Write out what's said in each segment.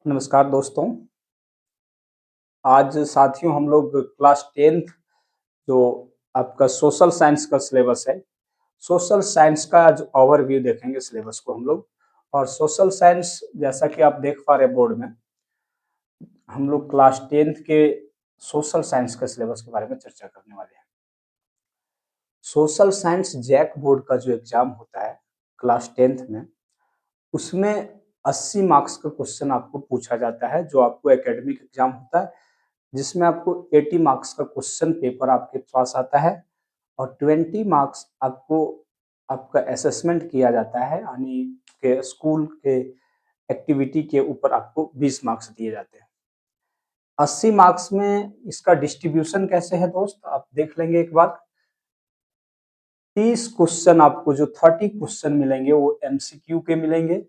नमस्कार दोस्तों। आज साथियों हम लोग क्लास 10th जो आपका सोशल साइंस का सिलेबस है, सोशल साइंस का आज ओवरव्यू देखेंगे सिलेबस को हम लोग। और सोशल साइंस जैसा कि आप देख पा रहे हैं बोर्ड में, हम लोग क्लास 10th के सोशल साइंस के सिलेबस के बारे में चर्चा करने वाले हैं। सोशल साइंस जैक बोर्ड का जो एग्जाम होता है क्लास 10th में, उसमें 80 मार्क्स का क्वेश्चन आपको पूछा जाता है, जो आपको एकेडमिक एग्जाम होता है, जिसमें आपको 80 मार्क्स का क्वेश्चन पेपर आपके पास आता है और 20 मार्क्स आपको आपका असेसमेंट किया जाता है, यानी के स्कूल के एक्टिविटी के ऊपर आपको 20 मार्क्स दिए जाते हैं। 80 मार्क्स में इसका डिस्ट्रीब्यूशन कैसे है दोस्त, आप देख लेंगे एक बार। 30 क्वेश्चन आपको, जो 30 क्वेश्चन मिलेंगे वो एमसीक्यू के मिलेंगे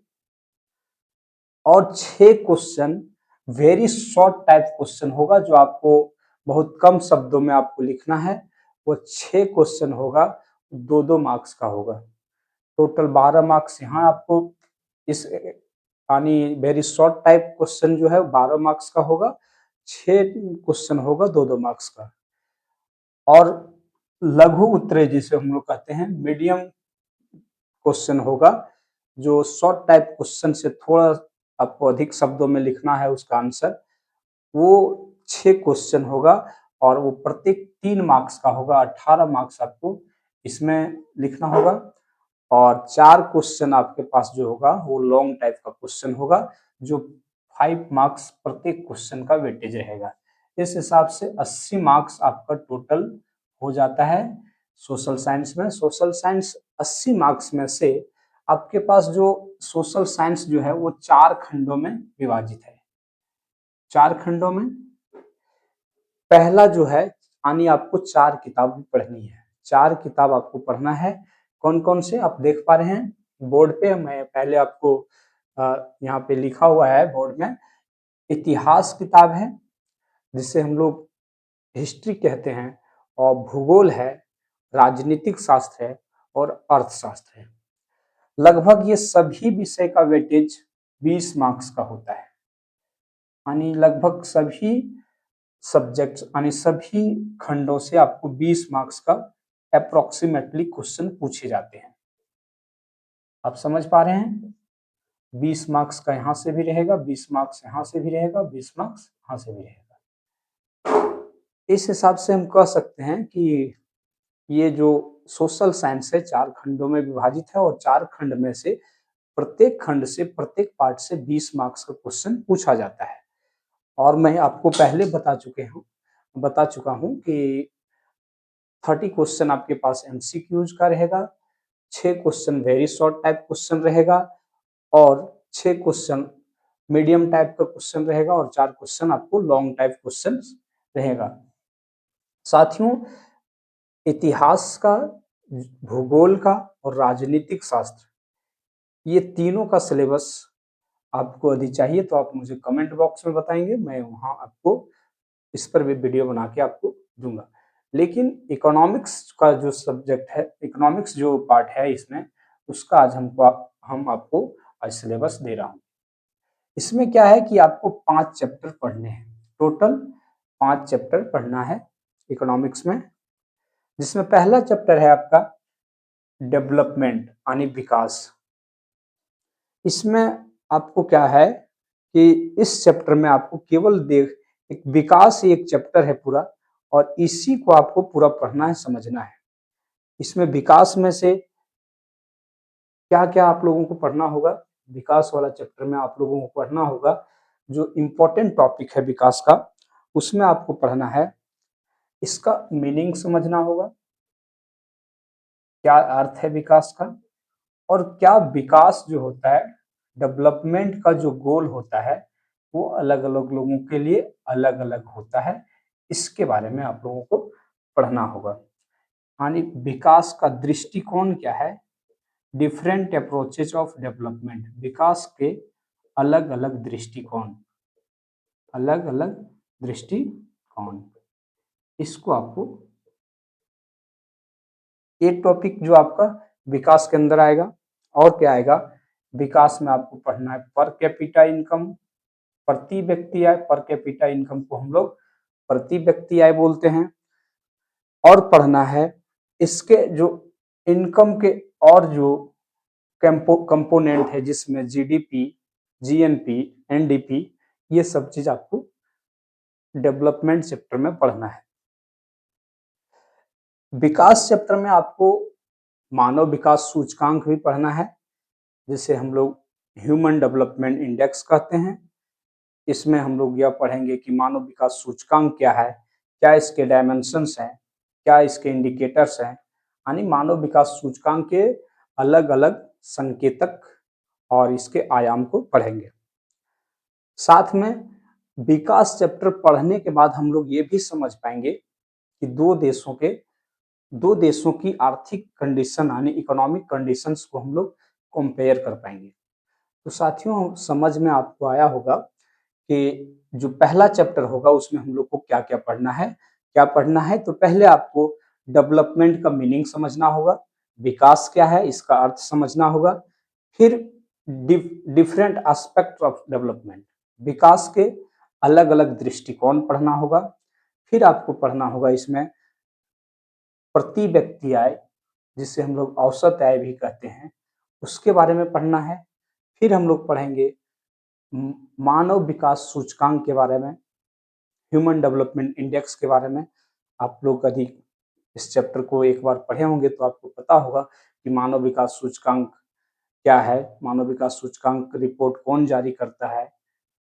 और 6 question very short type question होगा, जो आपको बहुत कम शब्दों में आपको लिखना है। वो 6 क्वेश्चन होगा, 2-2 मार्क्स का होगा। टोटल 12 मार्क्स यहाँ आपको इस यानी वेरी शॉर्ट टाइप क्वेश्चन जो है 12 मार्क्स का होगा, 6 क्वेश्चन होगा 2-2 मार्क्स का। और लघु उत्तरीय जिसे हम लोग कहते हैं, मीडियम क्वेश्चन होगा, जो शॉर्ट टाइप क्वेश्चन से थोड़ा आपको अधिक शब्दों में लिखना है उसका आंसर, वो 6 क्वेश्चन होगा और वो प्रत्येक 3 मार्क्स का होगा। 18 मार्क्स आपको इसमें लिखना होगा और 4 क्वेश्चन आपके पास जो होगा वो लॉन्ग टाइप का क्वेश्चन होगा, जो 5 मार्क्स प्रत्येक क्वेश्चन का वेटेज रहेगा। इस हिसाब से 80 मार्क्स आपका टोटल हो जाता है सोशल साइंस में। सोशल साइंस 80 मार्क्स में से आपके पास जो सोशल साइंस जो है वो 4 खंडों में विभाजित है। 4 खंडों में पहला जो है, यानी आपको 4 किताब पढ़नी है। 4 किताब आपको पढ़ना है। कौन कौन से आप देख पा रहे हैं बोर्ड पे, मैं पहले आपको यहाँ पे लिखा हुआ है बोर्ड में। इतिहास किताब है, जिसे हम लोग हिस्ट्री कहते हैं, और भूगोल है, राजनीतिक शास्त्र है और अर्थशास्त्र है। लगभग ये सभी विषय का वेटेज 20 मार्क्स का होता है, यानी लगभग सभी सब्जेक्ट्स यानी सभी खंडों से आपको 20 मार्क्स का अप्रोक्सीमेटली क्वेश्चन पूछे जाते हैं। आप समझ पा रहे हैं? 20 मार्क्स का यहाँ से भी रहेगा, 20 मार्क्स यहाँ से भी रहेगा, 20 मार्क्स यहाँ से भी रहेगा। इस हिसाब से हम कह सकते हैं कि ये जो सोशल साइंस है 4 खंडों में विभाजित है और 4 खंड में से प्रत्येक खंड से, प्रत्येक पार्ट से 20 मार्क्स का क्वेश्चन पूछा जाता है। और मैं आपको पहले बता चुका हूँ कि 30 क्वेश्चन आपके पास एमसीक्यूज का रहेगा, 6 question very short type question रहेगा और 6 क्वेश्चन मीडियम टाइप का क्वेश्चन रहेगा और 4 क्वेश्चन आपको लॉन्ग टाइप क्वेश्चन रहेगा। साथियों, इतिहास का, भूगोल का और राजनीतिक शास्त्र, ये तीनों का सिलेबस आपको यदि चाहिए तो आप मुझे कमेंट बॉक्स में बताएंगे, मैं वहां आपको इस पर भी वीडियो बना के आपको दूंगा। लेकिन इकोनॉमिक्स का जो सब्जेक्ट है, इकोनॉमिक्स जो पार्ट है इसमें, उसका आज हम आपको आज सिलेबस दे रहा हूँ। इसमें क्या है कि आपको 5 चैप्टर पढ़ने हैं, टोटल 5 चैप्टर पढ़ना है इकोनॉमिक्स में, जिसमें पहला चैप्टर है आपका डेवलपमेंट यानी विकास। इसमें आपको क्या है कि इस चैप्टर में आपको केवल एक विकास ही एक चैप्टर है पूरा, और इसी को आपको पूरा पढ़ना है, समझना है। इसमें विकास में से क्या क्या आप लोगों को पढ़ना होगा, विकास वाला चैप्टर में आप लोगों को पढ़ना होगा जो इम्पोर्टेंट टॉपिक है विकास का, उसमें आपको पढ़ना है, इसका मीनिंग समझना होगा, क्या अर्थ है विकास का, और क्या विकास जो होता है, डेवलपमेंट का जो गोल होता है, वो अलग अलग लोगों के लिए अलग अलग होता है। इसके बारे में आप लोगों को पढ़ना होगा। यानी विकास का दृष्टिकोण क्या है, डिफरेंट अप्रोचेज ऑफ डेवलपमेंट, विकास के अलग अलग दृष्टिकोण, अलग अलग दृष्टिकोण, इसको आपको, एक टॉपिक जो आपका विकास के अंदर आएगा। और क्या आएगा, विकास में आपको पढ़ना है पर कैपिटा इनकम, प्रति व्यक्ति आय, पर कैपिटा इनकम को हम लोग प्रति व्यक्ति आय बोलते हैं। और पढ़ना है इसके जो इनकम के और जो कंपोनेंट है, जिसमें जीडीपी, जीएनपी, एनडीपी, ये सब चीज आपको डेवलपमेंट चैप्टर में पढ़ना है। विकास चैप्टर में आपको मानव विकास सूचकांक भी पढ़ना है, जिसे हम लोग ह्यूमन डेवलपमेंट इंडेक्स कहते हैं। इसमें हम लोग यह पढ़ेंगे कि मानव विकास सूचकांक क्या है, क्या इसके डायमेंशंस हैं, क्या इसके इंडिकेटर्स हैं, यानी मानव विकास सूचकांक के अलग अलग संकेतक और इसके आयाम को पढ़ेंगे। साथ में विकास चैप्टर पढ़ने के बाद हम लोग ये भी समझ पाएंगे कि दो देशों की आर्थिक कंडीशन यानी इकोनॉमिक कंडीशंस को हम लोग कंपेयर कर पाएंगे। तो साथियों, समझ में आपको आया होगा कि जो पहला चैप्टर होगा उसमें हम लोग को क्या क्या पढ़ना है। तो पहले आपको डेवलपमेंट का मीनिंग समझना होगा, विकास क्या है इसका अर्थ समझना होगा। फिर डिफरेंट एस्पेक्ट ऑफ डेवलपमेंट, विकास के अलग अलग दृष्टिकोण पढ़ना होगा। फिर आपको पढ़ना होगा इसमें प्रति व्यक्ति आय, जिसे हम लोग औसत आय भी कहते हैं, उसके बारे में पढ़ना है। फिर हम लोग पढ़ेंगे मानव विकास सूचकांक के बारे में, ह्यूमन डेवलपमेंट इंडेक्स के बारे में। आप लोग यदि इस चैप्टर को एक बार पढ़े होंगे तो आपको पता होगा कि मानव विकास सूचकांक क्या है, मानव विकास सूचकांक रिपोर्ट कौन जारी करता है,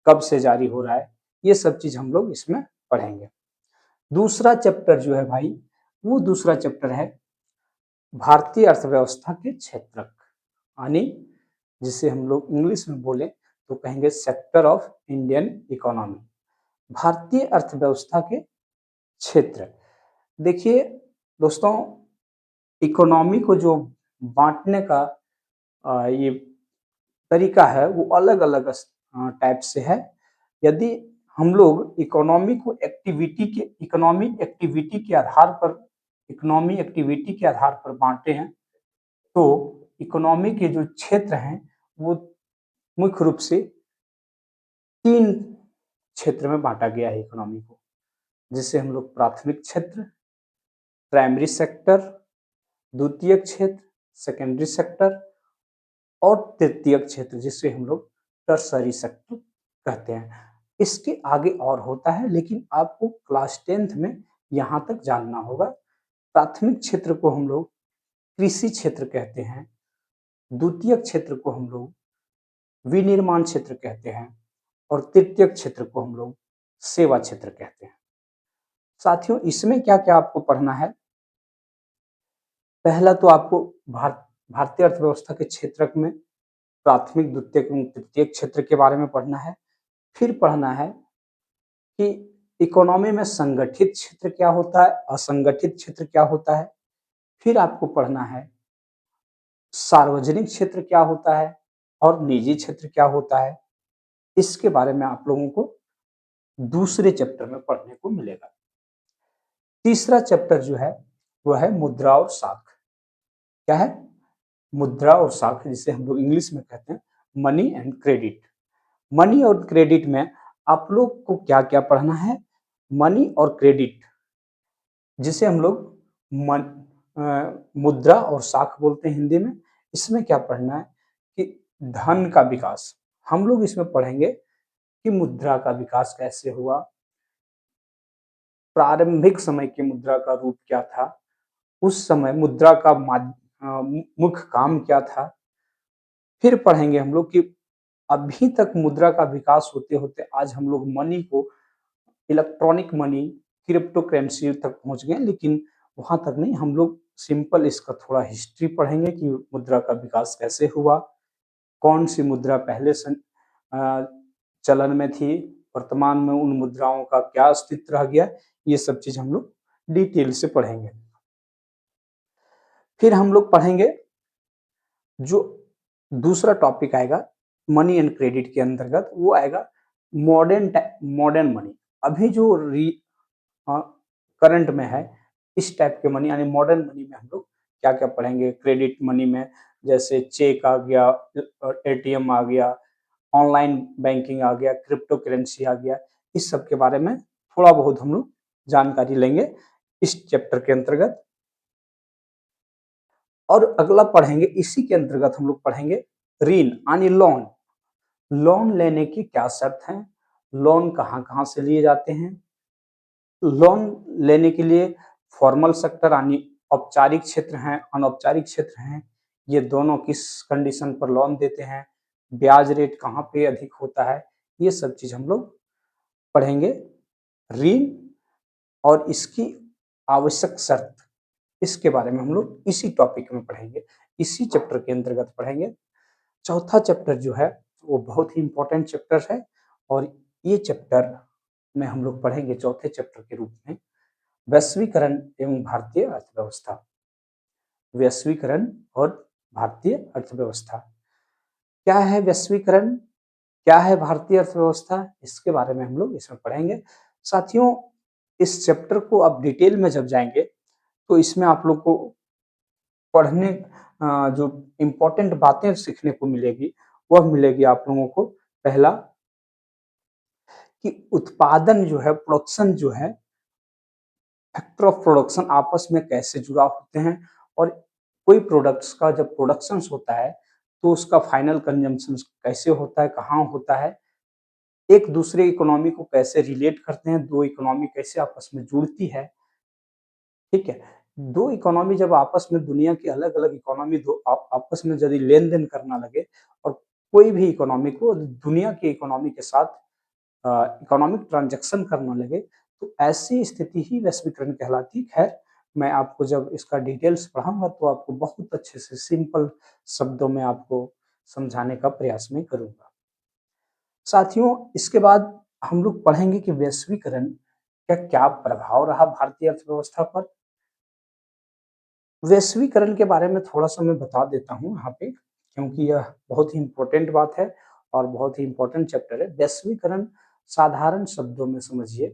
कब से जारी हो रहा है, ये सब चीज हम लोग इसमें पढ़ेंगे। दूसरा चैप्टर जो है भाई, वो दूसरा चैप्टर है भारतीय अर्थव्यवस्था के क्षेत्रक, यानी जिसे हम लोग इंग्लिश में बोले तो कहेंगे सेक्टर ऑफ इंडियन इकोनॉमी, भारतीय अर्थव्यवस्था के क्षेत्र। देखिए दोस्तों, इकोनॉमी को जो बांटने का ये तरीका है वो अलग अलग टाइप से है। यदि हम लोग इकोनॉमी एक्टिविटी के आधार पर बांटे हैं, तो इकोनॉमी के जो क्षेत्र हैं वो मुख्य रूप से 3 क्षेत्र में बांटा गया है इकोनॉमी को, जिसे हम लोग प्राथमिक क्षेत्र, प्राइमरी सेक्टर, द्वितीयक क्षेत्र, सेकेंडरी सेक्टर, और तृतीयक क्षेत्र जिसे हम लोग टर्सरी सेक्टर कहते हैं। इसके आगे और होता है, लेकिन आपको क्लास 10th में यहाँ तक जानना होगा। प्राथमिक क्षेत्र को हम लोग कृषि क्षेत्र कहते हैं, द्वितीयक क्षेत्र को हम लोग विनिर्माण क्षेत्र कहते हैं, और तृतीयक क्षेत्र को हम लोग सेवा क्षेत्र कहते हैं। साथियों, इसमें क्या क्या आपको पढ़ना है? पहला तो आपको भारतीय अर्थव्यवस्था के क्षेत्रक में प्राथमिक, द्वितीयक एवं तृतीयक क्षेत्र के बारे में पढ़ना है। फिर पढ़ना है कि इकोनॉमी में संगठित क्षेत्र क्या होता है, असंगठित क्षेत्र क्या होता है। फिर आपको पढ़ना है सार्वजनिक क्षेत्र क्या होता है और निजी क्षेत्र क्या होता है। इसके बारे में आप लोगों को दूसरे चैप्टर में पढ़ने को मिलेगा। तीसरा चैप्टर जो है वह है मुद्रा और साख। क्या है? मुद्रा और साख, जिसे हम लोग इंग्लिश में कहते हैं मनी एंड क्रेडिट। मनी और क्रेडिट में आप लोग को क्या क्या पढ़ना है? मनी और क्रेडिट, जिसे हम लोग मुद्रा और साख बोलते हैं हिंदी में। इसमें क्या पढ़ना है कि धन का विकास। हम लोग इसमें पढ़ेंगे कि मुद्रा का विकास कैसे हुआ, प्रारंभिक समय की मुद्रा का रूप क्या था, उस समय मुद्रा का मुख्य काम क्या था। फिर पढ़ेंगे हम लोग कि अभी तक मुद्रा का विकास होते होते आज हम लोग मनी को, इलेक्ट्रॉनिक मनी, क्रिप्टो करेंसी तक पहुंच गए, लेकिन वहां तक नहीं, हम लोग सिंपल इसका थोड़ा हिस्ट्री पढ़ेंगे कि मुद्रा का विकास कैसे हुआ, कौन सी मुद्रा पहले चलन में थी, वर्तमान में उन मुद्राओं का क्या अस्तित्व रह गया। ये सब चीज हम लोग डिटेल से पढ़ेंगे। फिर हम लोग पढ़ेंगे जो दूसरा टॉपिक आएगा मनी एंड क्रेडिट के अंतर्गत, वो आएगा मॉडर्न मनी। अभी जो करंट में है इस टाइप के मनी, यानी मॉडर्न मनी में हम लोग क्या क्या पढ़ेंगे। क्रेडिट मनी में जैसे चेक आ गया, एटीएम आ गया, ऑनलाइन बैंकिंग आ गया, क्रिप्टो करेंसी आ गया, इस सब के बारे में थोड़ा बहुत हम लोग जानकारी लेंगे इस चैप्टर के अंतर्गत। और अगला पढ़ेंगे, इसी के अंतर्गत हम लोग पढ़ेंगे ऋण यानी लोन। लोन लेने की क्या शर्त है, लोन कहाँ कहाँ से लिए जाते हैं, लोन लेने के लिए फॉर्मल सेक्टर यानी औपचारिक क्षेत्र हैं, अनौपचारिक क्षेत्र हैं, ये दोनों किस कंडीशन पर लोन देते हैं, ब्याज रेट कहाँ पे अधिक होता है, ये सब चीज हम लोग पढ़ेंगे। ऋण और इसकी आवश्यक शर्त, इसके बारे में हम लोग इसी टॉपिक में पढ़ेंगे, इसी चैप्टर के अंतर्गत पढ़ेंगे। चौथा चैप्टर जो है वो बहुत ही इंपॉर्टेंट चैप्टर है, और ये चैप्टर में हम लोग पढ़ेंगे चौथे चैप्टर के रूप में वैश्वीकरण एवं भारतीय अर्थव्यवस्था। वैश्वीकरण और भारतीय अर्थव्यवस्था क्या है, वैश्वीकरण क्या है, भारतीय अर्थव्यवस्था, इसके बारे में हम लोग इसमें पढ़ेंगे। साथियों, इस चैप्टर को आप डिटेल में जब जाएंगे तो इसमें आप लोग को पढ़ने जो इम्पोर्टेंट बातें सीखने को मिलेगी, वह मिलेगी आप लोगों को। पहला कि उत्पादन जो है, प्रोडक्शन जो है, फैक्टर ऑफ प्रोडक्शन आपस में कैसे जुड़ा होते हैं, और कोई प्रोडक्ट्स का जब प्रोडक्शन होता है तो उसका फाइनल कंजम्पशन कैसे होता है, कहाँ होता है, एक दूसरे इकोनॉमी को कैसे रिलेट करते हैं, दो इकोनॉमी कैसे आपस में जुड़ती है। ठीक है, दो इकोनॉमी जब आपस में, दुनिया की अलग अलग इकोनॉमी दो आपस में यदि लेन देन करना लगे, और कोई भी इकोनॉमी को दुनिया की इकोनॉमी के साथ इकोनॉमिक ट्रांजैक्शन करना लगे, तो ऐसी स्थिति ही वैश्वीकरण कहलाती है। मैं आपको जब इसका डिटेल्स पढ़ाऊंगा तो आपको बहुत अच्छे से सिंपल शब्दों में आपको समझाने का प्रयास में करूंगा। साथियों, इसके बाद हम लोग पढ़ेंगे कि वैश्वीकरण का क्या प्रभाव रहा भारतीय अर्थव्यवस्था पर। वैश्वीकरण के बारे में थोड़ा सा मैं बता देता हूँ यहाँ पे, क्योंकि यह बहुत ही इम्पोर्टेंट बात है और बहुत ही इम्पोर्टेंट चैप्टर है। वैश्वीकरण साधारण शब्दों में समझिए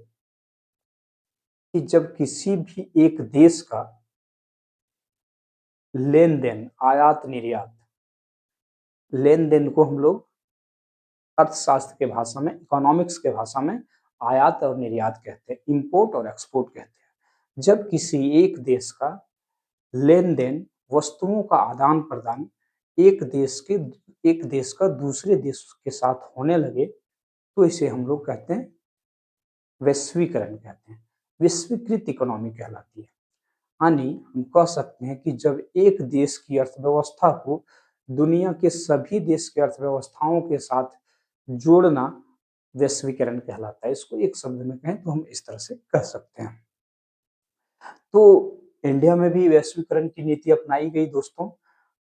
कि जब किसी भी एक देश का लेन देन, आयात निर्यात, लेन देन को हम लोग अर्थशास्त्र के भाषा में, इकोनॉमिक्स के भाषा में आयात और निर्यात कहते हैं, इंपोर्ट और एक्सपोर्ट कहते हैं। जब किसी लेन देन, वस्तुओं का आदान प्रदान एक देश का दूसरे देश के साथ होने लगे, तो इसे हम लोग कहते हैं वैश्वीकरण कहते हैं, विश्वीकृत इकोनॉमी कहलाती है। यानी हम कह सकते हैं कि जब एक देश की अर्थव्यवस्था को दुनिया के सभी देश की अर्थव्यवस्थाओं के साथ जोड़ना वैश्वीकरण कहलाता है। इसको एक शब्द में कहें तो हम इस तरह से कह सकते हैं। तो इंडिया में भी वैश्वीकरण की नीति अपनाई गई दोस्तों।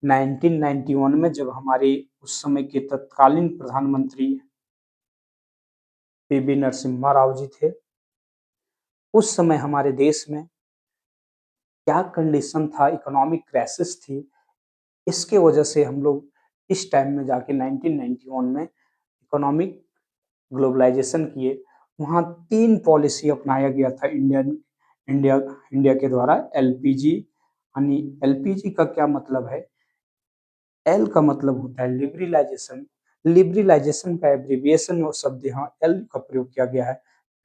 1991 में जब हमारे उस समय के तत्कालीन प्रधानमंत्री पीवी नरसिम्हा राव जी थे, उस समय हमारे देश में क्या कंडीशन था, इकोनॉमिक क्राइसिस थी, इसके वजह से हम लोग इस टाइम में जाके 1991 में इकोनॉमिक ग्लोबलाइजेशन किए। वहाँ 3 पॉलिसी अपनाया गया था इंडिया इंडिया के द्वारा। एलपीजी, यानी एलपीजी का क्या मतलब है, एल का मतलब होता है लिबरलाइजेशन, लिबरलाइजेशन का एब्रिविएशन और शब्द यहाँ एल का प्रयोग किया गया है।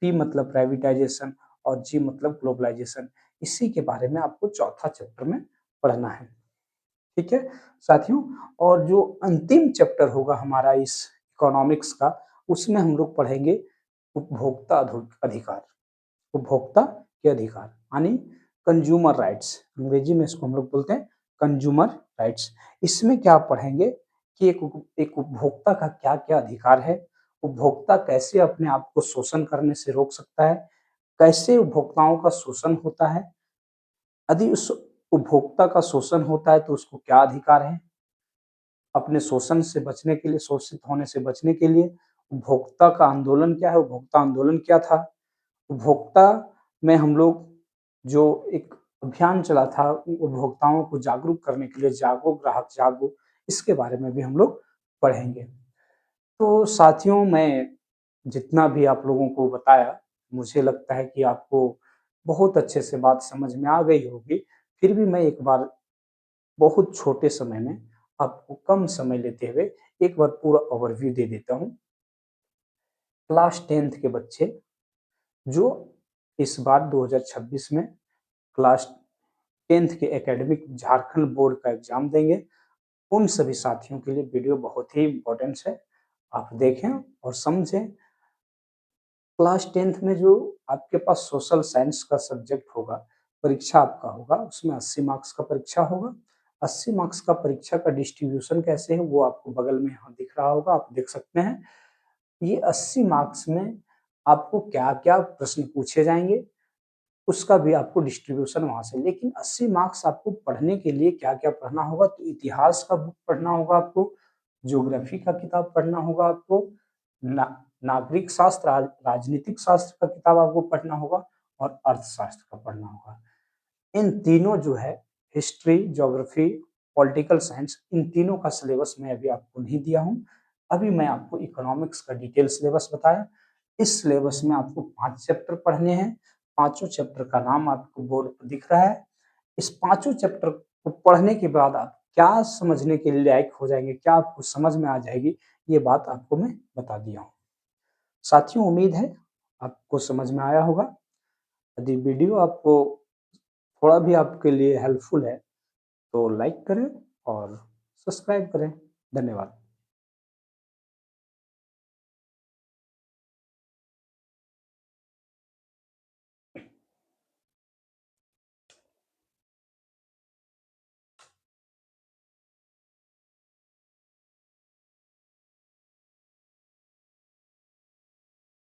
पी मतलब प्राइवेटाइजेशन और जी मतलब ग्लोबलाइजेशन। इसी के बारे में आपको चौथा चैप्टर में पढ़ना है। ठीक है साथियों, और जो अंतिम चैप्टर होगा हमारा इस इकोनॉमिक्स का, उसमें हम लोग पढ़ेंगे उपभोक्ता अधिकार, उपभोक्ता के अधिकार यानी कंज्यूमर राइट्स, अंग्रेजी में इसको हम लोग बोलते हैं कंज्यूमर राइट्स। इसमें क्या पढ़ेंगे कि एक उपभोक्ता का क्या क्या अधिकार है, उपभोक्ता कैसे अपने आप को शोषण करने से रोक सकता है, कैसे उपभोक्ताओं का शोषण होता है, यदि उस उपभोक्ता का शोषण होता है तो उसको क्या अधिकार है, अपने शोषण से बचने के लिए, शोषित होने से बचने के लिए उपभोक्ता का आंदोलन क्या है, उपभोक्ता आंदोलन क्या था, उपभोक्ता में हम लोग जो एक अभियान चला था उपभोक्ताओं को जागरूक करने के लिए, जागो ग्राहक जागो, इसके बारे में भी हम लोग पढ़ेंगे। तो साथियों, मैं जितना भी आप लोगों को बताया, मुझे लगता है कि आपको बहुत अच्छे से बात समझ में आ गई होगी। फिर भी मैं एक बार बहुत छोटे समय में आपको कम समय लेते हुए एक बार पूरा ओवरव्यू दे देता हूँ। क्लास 10th के बच्चे जो इस बार 2026 में क्लास 10th के एकेडमिक झारखंड बोर्ड का एग्जाम देंगे, उन सभी साथियों के लिए वीडियो बहुत ही इम्पोर्टेंट है। आप देखें और समझें। क्लास 10th में जो आपके पास सोशल साइंस का सब्जेक्ट होगा, परीक्षा आपका होगा, उसमें 80 मार्क्स का परीक्षा होगा। 80 मार्क्स का परीक्षा का डिस्ट्रीब्यूशन कैसे है वो आपको बगल में यहाँ दिख रहा होगा, आप देख सकते हैं। ये 80 मार्क्स में आपको क्या-क्या प्रश्न पूछे जाएँगे, उसका भी आपको डिस्ट्रीब्यूशन वहाँ से। लेकिन 80 मार्क्स आपको पढ़ने के लिए क्या-क्या पढ़ना होगा, तो इतिहास का बुक पढ़ना होगा आपको, ज्योग्राफी का किताब पढ़ना होगा आपको, ना नागरिक शास्त्र, राजनीतिक शास्त्र का किताब आपको पढ़ना होगा और अर्थशास्त्र का पढ़ना होगा। इन तीनों जो है हिस्ट्री, ज्योग्राफी, पॉलिटिकल साइंस, इन तीनों का सिलेबस मैं अभी आपको नहीं दिया हूँ। अभी मैं आपको इकोनॉमिक्स का डिटेल सिलेबस बताया। इस सिलेबस में आपको 5 चैप्टर पढ़ने हैं। पाँचों चैप्टर का नाम आपको बोर्ड पर दिख रहा है। इस पाँचों चैप्टर को पढ़ने के बाद आप क्या समझने के लायक हो जाएँगे, क्या आपको समझ में आ जाएगी, ये बात आपको मैं बता दिया हूँ। साथियों, उम्मीद है आपको समझ में आया होगा। यदि वीडियो आपको थोड़ा भी आपके लिए हेल्पफुल है तो लाइक करें और सब्सक्राइब करें। धन्यवाद।